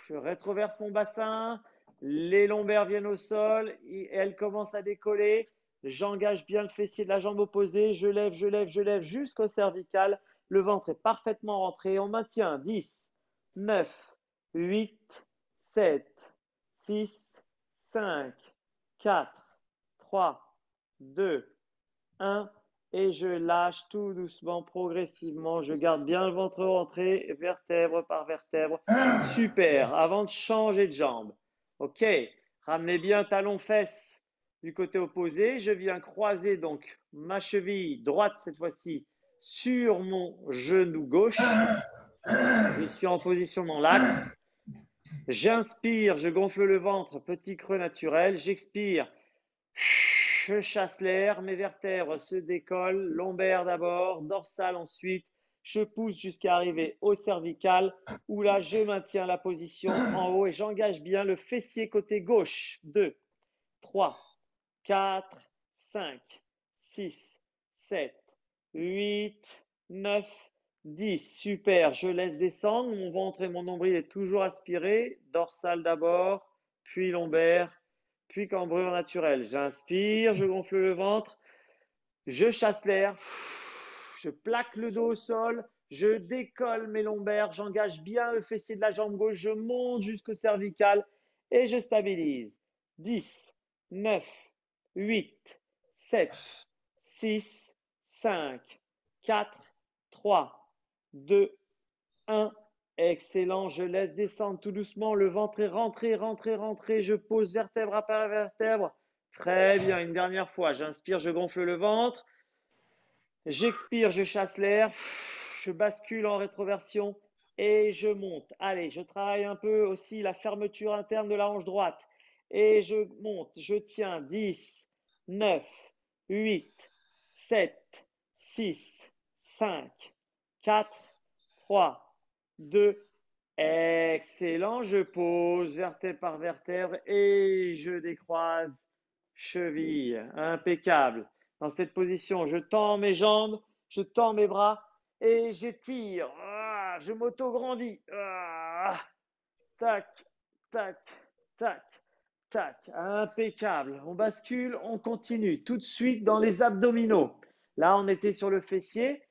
Je rétroverse mon bassin. Les lombaires viennent au sol et elles commencent à décoller. J'engage bien le fessier de la jambe opposée. Je lève, je lève, je lève jusqu'au cervical. Le ventre est parfaitement rentré. On maintient 10, 9, 8, 7, 6, 5, 4, 3, 2, 1. Et je lâche tout doucement, progressivement. Je garde bien le ventre rentré, vertèbre par vertèbre. Super. Avant de changer de jambe. OK. Ramenez bien talon-fesse du côté opposé. Je viens croiser donc ma cheville droite cette fois-ci sur mon genou gauche. Je suis en position dans l'axe. J'inspire, je gonfle le ventre, petit creux naturel. J'expire. Je chasse l'air, mes vertèbres se décollent, lombaire d'abord, dorsale ensuite. Je pousse jusqu'à arriver au cervical où là je maintiens la position en haut et j'engage bien le fessier côté gauche. 2, 3, 4, 5, 6, 7, 8, 9, 10. Super, je laisse descendre. Mon ventre et mon nombril est toujours aspiré. Dorsale d'abord, puis lombaire, puis cambrure naturelle. J'inspire, je gonfle le ventre, je chasse l'air, je plaque le dos au sol, je décolle mes lombaires, j'engage bien le fessier de la jambe gauche, je monte jusqu'au cervical et je stabilise. 10, 9, 8, 7, 6, 5, 4, 3, 2, 1. Excellent, je laisse descendre tout doucement, le ventre est rentré, rentré, rentré, je pose vertèbre après vertèbre. Très bien, une dernière fois, j'inspire, je gonfle le ventre, j'expire, je chasse l'air, je bascule en rétroversion et je monte. Allez, je travaille un peu aussi la fermeture interne de la hanche droite et je monte, je tiens 10, 9, 8, 7, 6, 5, 4, 3, 2. Excellent. Je pose vertèbre par vertèbre et je décroise cheville. Impeccable. Dans cette position, je tends mes jambes, je tends mes bras et j'étire. Je m'auto-grandis. Tac, tac, tac, tac. Impeccable. On bascule, on continue. Tout de suite dans les abdominaux. Là, on était sur le fessier.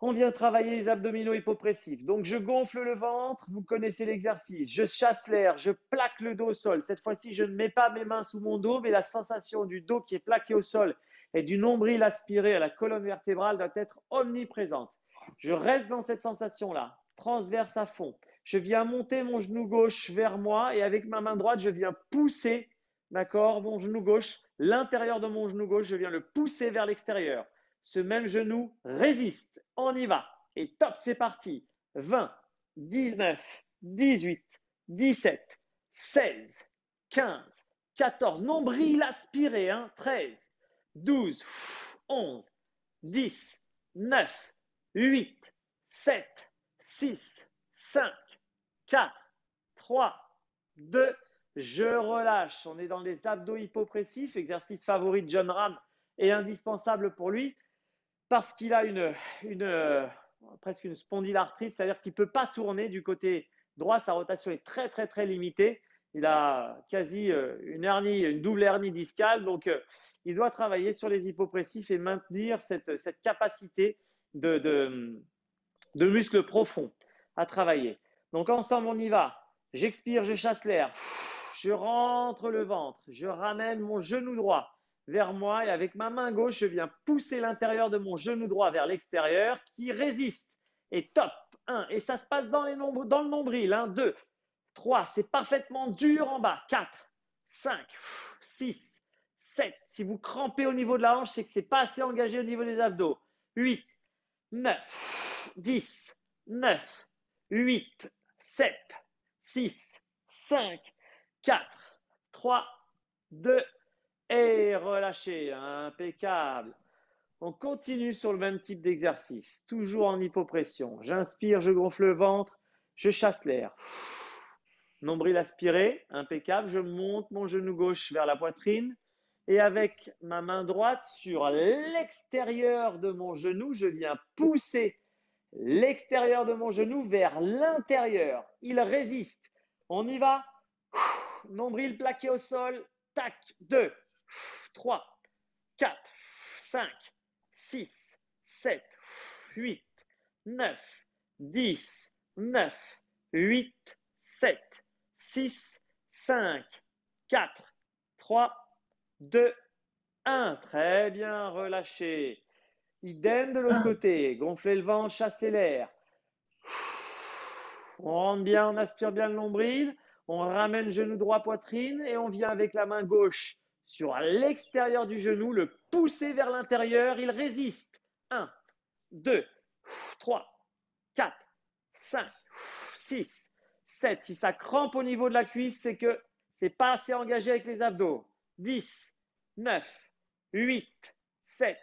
On vient travailler les abdominaux hypopressifs. Donc, je gonfle le ventre. Vous connaissez l'exercice. Je chasse l'air. Je plaque le dos au sol. Cette fois-ci, je ne mets pas mes mains sous mon dos, mais la sensation du dos qui est plaqué au sol et du nombril aspiré à la colonne vertébrale doit être omniprésente. Je reste dans cette sensation-là, transverse à fond. Je viens monter mon genou gauche vers moi et avec ma main droite, je viens pousser, d'accord, mon genou gauche, l'intérieur de mon genou gauche, je viens le pousser vers l'extérieur. Ce même genou résiste. On y va. Et top, c'est parti. 20, 19, 18, 17, 16, 15, 14. Nombril aspiré. 13, 12, 11, 10, 9, 8, 7, 6, 5, 4, 3, 2. Je relâche. On est dans les abdos hypopressifs. Exercice favori de John Ram et indispensable pour lui. Parce qu'il a presque une spondylarthrite, c'est-à-dire qu'il ne peut pas tourner du côté droit, sa rotation est très très très limitée. Il a quasi une double hernie discale, donc il doit travailler sur les hypopressifs et maintenir cette capacité de muscles profonds à travailler. Donc ensemble, on y va. J'expire, je chasse l'air. Je rentre le ventre, je ramène mon genou droit vers moi et avec ma main gauche, je viens pousser l'intérieur de mon genou droit vers l'extérieur qui résiste. Et top, 1. Et ça se passe dans le nombril. 2, 3. C'est parfaitement dur en bas. 4, 5, 6, 7. Si vous crampez au niveau de la hanche, c'est que ce n'est pas assez engagé au niveau des abdos. 8, 9, 10, 9, 8, 7, 6, 5, 4, 3, 2, et relâchez, impeccable. On continue sur le même type d'exercice, toujours en hypopression. J'inspire, je gonfle le ventre, je chasse l'air. Nombril aspiré, impeccable. Je monte mon genou gauche vers la poitrine et avec ma main droite sur l'extérieur de mon genou, je viens pousser l'extérieur de mon genou vers l'intérieur. Il résiste. On y va. Nombril plaqué au sol. Tac, 2. 3, 4, 5, 6, 7, 8, 9, 10, 9, 8, 7, 6, 5, 4, 3, 2, 1. Très bien, relâchez. Idem de l'autre côté. Gonflez le ventre, chassez l'air. On rentre bien, on aspire bien le nombril. On ramène genou droit, poitrine et on vient avec la main gauche sur l'extérieur du genou, le pousser vers l'intérieur, il résiste. 1, 2, 3, 4, 5, 6, 7. Si ça crampe au niveau de la cuisse, c'est que ce n'est pas assez engagé avec les abdos. 10, 9, 8, 7,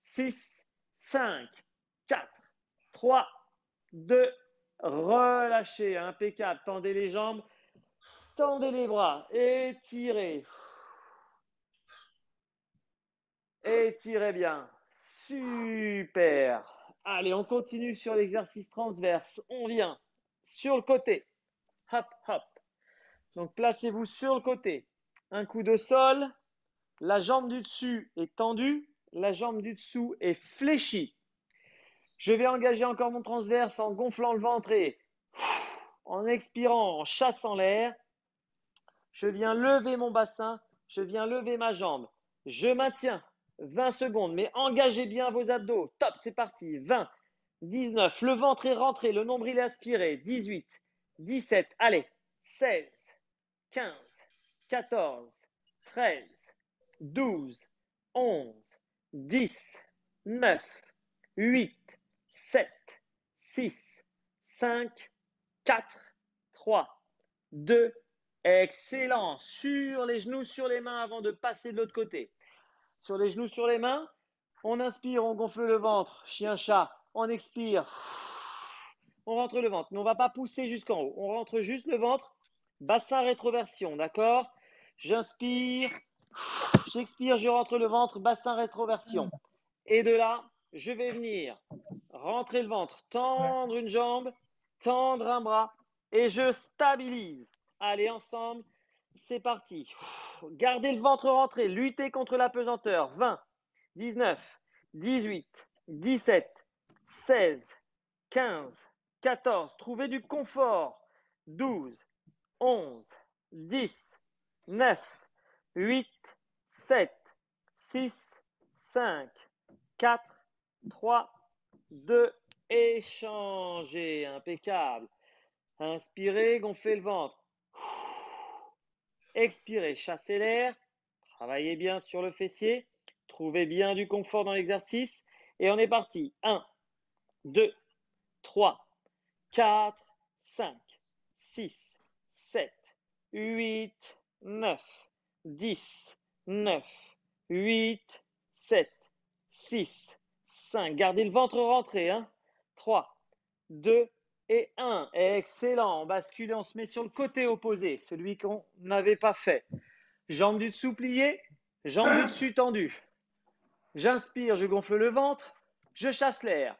6, 5, 4, 3, 2, relâchez, impeccable. Tendez les jambes, tendez les bras, étirez. Étirez bien. Super. Allez, on continue sur l'exercice transverse. On vient sur le côté. Hop, hop. Donc, placez-vous sur le côté. Un coude au sol. La jambe du dessus est tendue. La jambe du dessous est fléchie. Je vais engager encore mon transverse en gonflant le ventre et en expirant, en chassant l'air. Je viens lever mon bassin. Je viens lever ma jambe. Je maintiens 20 secondes, mais engagez bien vos abdos. Top, c'est parti. 20, 19, le ventre est rentré, le nombril est aspiré. 18, 17, allez. 16, 15, 14, 13, 12, 11, 10, 9, 8, 7, 6, 5, 4, 3, 2, excellent. Sur les genoux, sur les mains avant de passer de l'autre côté. Sur les genoux, sur les mains, on inspire, on gonfle le ventre, chien-chat. on expire. On rentre le ventre, mais on ne va pas pousser jusqu'en haut. On rentre juste le ventre, bassin rétroversion, d'accord? J'inspire, j'expire, je rentre le ventre, bassin rétroversion. Et de là, je vais venir rentrer le ventre, tendre une jambe, tendre un bras et je stabilise. Allez, ensemble, c'est parti. Gardez le ventre rentré, luttez contre la pesanteur. 20, 19, 18, 17, 16, 15, 14. Trouvez du confort. 12, 11, 10, 9, 8, 7, 6, 5, 4, 3, 2, échangez. Impeccable. Inspirez, gonflez le ventre. Expirez, chassez l'air. Travaillez bien sur le fessier. Trouvez bien du confort dans l'exercice. Et on est parti. 1, 2, 3, 4, 5, 6, 7, 8, 9, 10, 9, 8, 7, 6, 5. Gardez le ventre rentré. 3, 2 et 1. Excellent. On bascule, on se met sur le côté opposé, celui qu'on n'avait pas fait. Jambes du dessous pliées, jambes du dessus tendues. J'inspire, je gonfle le ventre, je chasse l'air.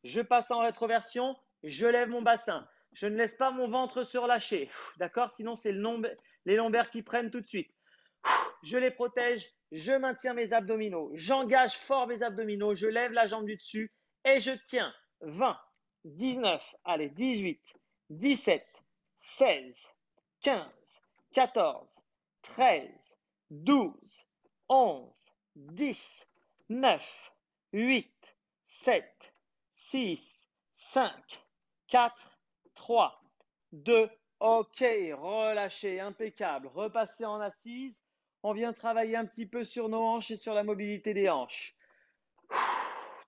Je passe en rétroversion, je lève mon bassin. Je ne laisse pas mon ventre se relâcher. D'accord? Sinon, c'est les lombaires qui prennent tout de suite. Je les protège, je maintiens mes abdominaux. J'engage fort mes abdominaux, je lève la jambe du dessus et je tiens. 20, 19, allez, 18, 17, 16, 15, 14, 13, 12, 11, 10, 9, 8, 7, 6, 5, 4, 3, 2, ok, relâchez, impeccable. Repassez en assise. On vient travailler un petit peu sur nos hanches et sur la mobilité des hanches,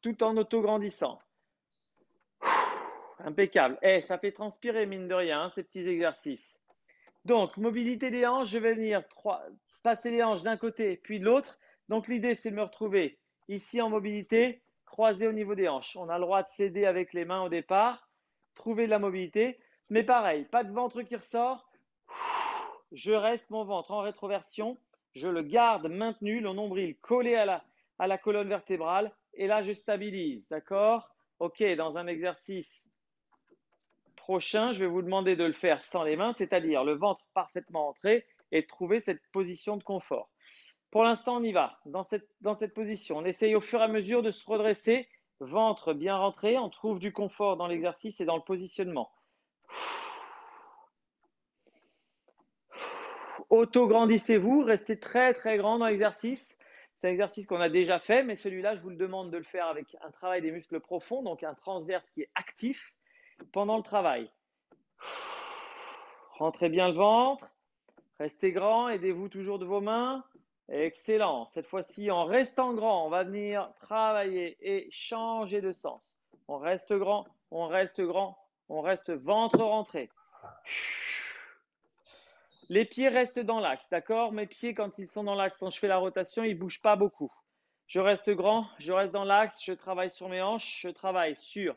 tout en auto-grandissant. Impeccable. Ça fait transpirer, mine de rien, ces petits exercices. Donc, mobilité des hanches, je vais venir passer les hanches d'un côté puis de l'autre. Donc, l'idée, c'est de me retrouver ici en mobilité, croisé au niveau des hanches. On a le droit de s'aider avec les mains au départ, trouver de la mobilité. Mais pareil, pas de ventre qui ressort. Je reste mon ventre en rétroversion. Je le garde maintenu, le nombril collé à la colonne vertébrale. Et là, je stabilise. D'accord? Ok, dans un exercice prochain, je vais vous demander de le faire sans les mains, c'est-à-dire le ventre parfaitement entré et de trouver cette position de confort. Pour l'instant, on y va. Dans cette position, on essaye au fur et à mesure de se redresser, ventre bien rentré, on trouve du confort dans l'exercice et dans le positionnement. Auto-grandissez-vous, restez très très grand dans l'exercice. C'est un exercice qu'on a déjà fait, mais celui-là, je vous le demande de le faire avec un travail des muscles profonds, donc un transverse qui est actif pendant le travail. Rentrez bien le ventre, restez grand, aidez-vous toujours de vos mains. Excellent. Cette fois-ci, en restant grand, on va venir travailler et changer de sens. On reste grand, on reste grand, on reste ventre rentré. Les pieds restent dans l'axe, d'accord? Mes pieds, quand ils sont dans l'axe, quand je fais la rotation, ils ne bougent pas beaucoup. Je reste grand, je reste dans l'axe, je travaille sur mes hanches, je travaille sur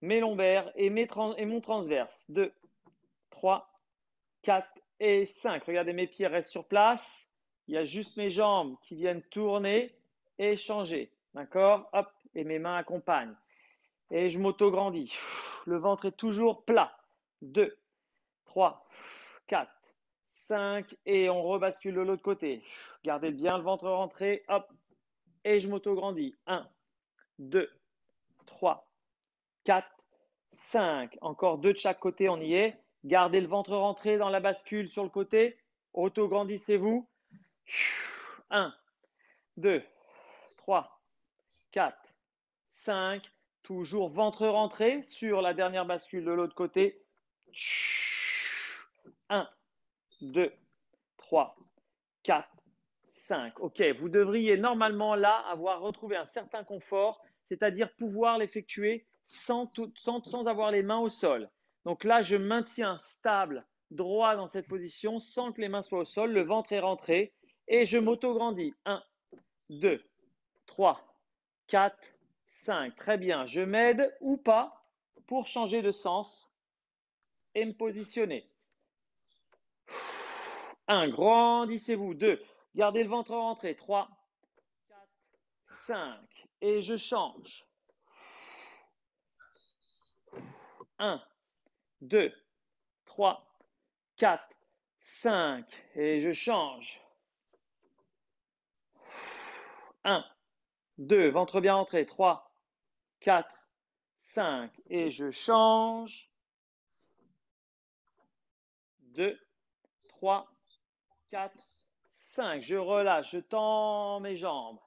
mes lombaires et mon transverse. 2, 3, 4 et 5. Regardez, mes pieds restent sur place. Il y a juste mes jambes qui viennent tourner et changer. D'accord? Hop, et mes mains accompagnent. Et je m'auto-grandis. Le ventre est toujours plat. 2, 3, 4, 5 et on rebascule de l'autre côté. Gardez bien le ventre rentré. Hop, et je m'auto-grandis. 1, 2, 3, 4, 5. Encore 2 de chaque côté, on y est. Gardez le ventre rentré dans la bascule sur le côté. Auto-grandissez-vous. 1, 2, 3, 4, 5. Toujours ventre rentré sur la dernière bascule de l'autre côté. 1, 2, 3, 4, 5. Ok, vous devriez normalement là avoir retrouvé un certain confort, c'est-à-dire pouvoir l'effectuer sans avoir les mains au sol. Donc là, je maintiens stable, droit dans cette position sans que les mains soient au sol. Le ventre est rentré et je m'auto-grandis. 1, 2, 3, 4, 5. Très bien. Je m'aide ou pas pour changer de sens et me positionner. 1. Grandissez-vous. 2. Gardez le ventre rentré. 3, 4, 5. Et je change. 1, 2, 3, 4, 5. Et je change. 1, 2, ventre bien rentré. 3, 4, 5. Et je change. 2, 3, 4, 5. Je relâche, je tends mes jambes.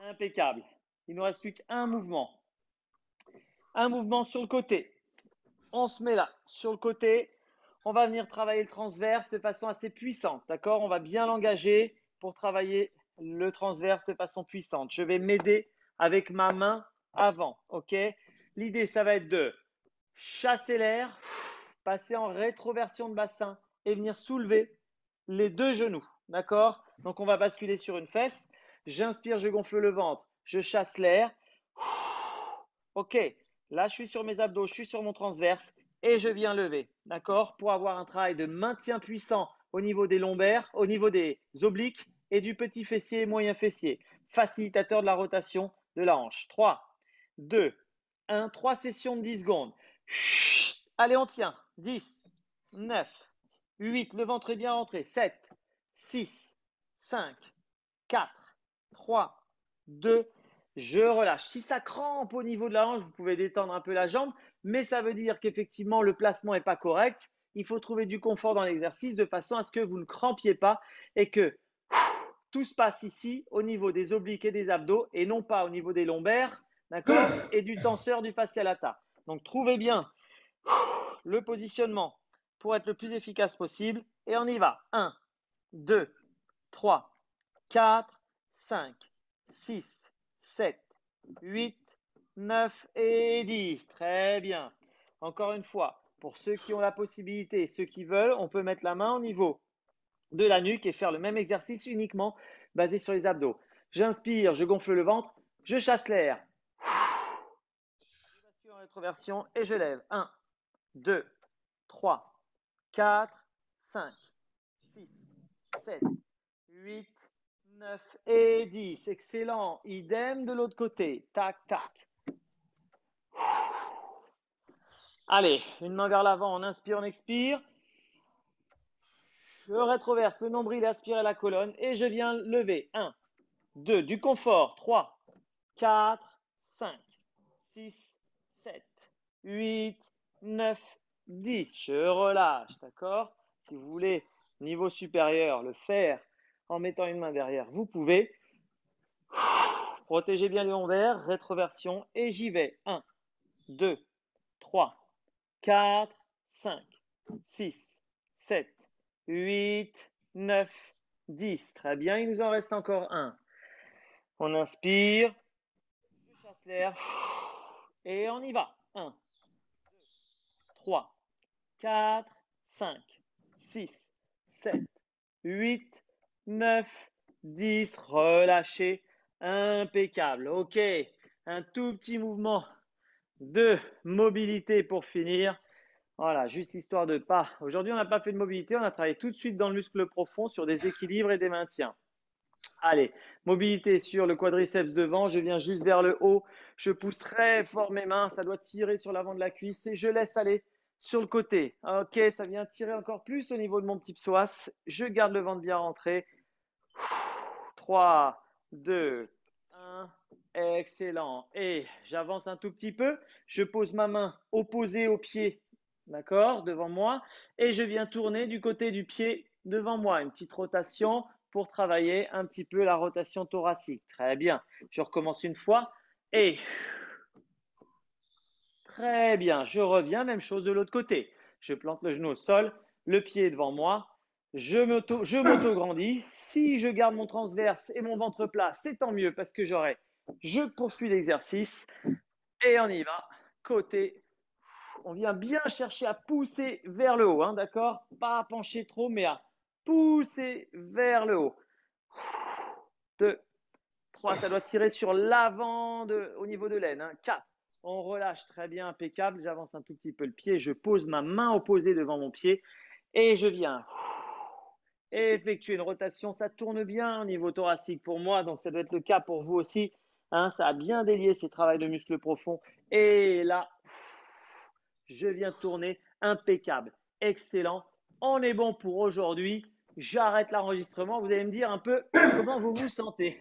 Impeccable. Il ne nous reste plus qu'un mouvement. Un mouvement sur le côté. On se met là, sur le côté. On va venir travailler le transverse de façon assez puissante. D'accord? On va bien l'engager pour travailler le transverse de façon puissante. Je vais m'aider avec ma main avant. OK? L'idée, ça va être de chasser l'air, passer en rétroversion de bassin et venir soulever les deux genoux. D'accord? Donc, on va basculer sur une fesse. J'inspire, je gonfle le ventre, je chasse l'air. OK. Là, je suis sur mes abdos, je suis sur mon transverse et je viens lever. D'accord? Pour avoir un travail de maintien puissant au niveau des lombaires, au niveau des obliques et du petit fessier et moyen fessier. Facilitateur de la rotation de la hanche. 3, 2, 1. 3 sessions de 10 secondes. Allez, on tient. 10, 9, 8. Le ventre est bien rentré. 7, 6, 5, 4, 3, 2. Je relâche. Si ça crampe au niveau de la hanche, vous pouvez détendre un peu la jambe, mais ça veut dire qu'effectivement, le placement n'est pas correct. Il faut trouver du confort dans l'exercice de façon à ce que vous ne crampiez pas et que tout se passe ici au niveau des obliques et des abdos et non pas au niveau des lombaires, d'accord, et du tenseur du fascia lata. Donc, trouvez bien le positionnement pour être le plus efficace possible et on y va. 1, 2, 3, 4, 5, 6, 7, 8, 9 et 10. Très bien. Encore une fois, pour ceux qui ont la possibilité et ceux qui veulent, on peut mettre la main au niveau de la nuque et faire le même exercice uniquement basé sur les abdos. J'inspire, je gonfle le ventre, je chasse l'air. Je bascule en rétroversion et je lève. 1, 2, 3, 4, 5, 6, 7, 8, 9 et 10. Excellent. Idem de l'autre côté. Tac, tac. Allez, une main vers l'avant. On inspire, on expire. Je rétroverse le nombril, aspire la colonne et je viens lever. 1, 2, du confort. 3, 4, 5, 6, 7, 8, 9, 10. Je relâche, d'accord? Si vous voulez, niveau supérieur, le faire en mettant une main derrière, vous pouvez. Protégez bien les lombaires, rétroversion et j'y vais. 1, 2, 3, 4, 5, 6, 7, 8, 9, 10. Très bien, il nous en reste encore un. On inspire, je chasse l'air et on y va. 1, 2, 3, 4, 5, 6, 7, 8, 9, 10. Relâchez. Impeccable. OK. Un tout petit mouvement de mobilité pour finir. Voilà, juste histoire de pas. Aujourd'hui, on n'a pas fait de mobilité. On a travaillé tout de suite dans le muscle profond sur des équilibres et des maintiens. Allez, mobilité sur le quadriceps devant. Je viens juste vers le haut. Je pousse très fort mes mains. Ça doit tirer sur l'avant de la cuisse et je laisse aller sur le côté. OK, ça vient tirer encore plus au niveau de mon petit psoas. Je garde le ventre bien rentré. 3, 2, 1. Excellent. Et j'avance un tout petit peu. Je pose ma main opposée au pied, d'accord, devant moi. Et je viens tourner du côté du pied devant moi. Une petite rotation pour travailler un petit peu la rotation thoracique. Très bien. Je recommence une fois. Et très bien. Je reviens. Même chose de l'autre côté. Je plante le genou au sol, le pied devant moi. Je m'auto-grandis. Si je garde mon transverse et mon ventre plat, c'est tant mieux parce que je poursuis l'exercice et on y va. Côté, on vient bien chercher à pousser vers le haut, hein, d'accord? Pas à pencher trop, mais à pousser vers le haut. 2, 3, ça doit tirer sur l'avant au niveau de l'aine. 4, on relâche, très bien, impeccable. J'avance un tout petit peu le pied, je pose ma main opposée devant mon pied et je viens effectuer une rotation. Ça tourne bien au niveau thoracique pour moi, donc ça doit être le cas pour vous aussi. Ça a bien délié ces travails de muscles profonds. Et là, je viens tourner, impeccable, excellent. On est bon pour aujourd'hui. J'arrête l'enregistrement. Vous allez me dire un peu comment vous vous sentez.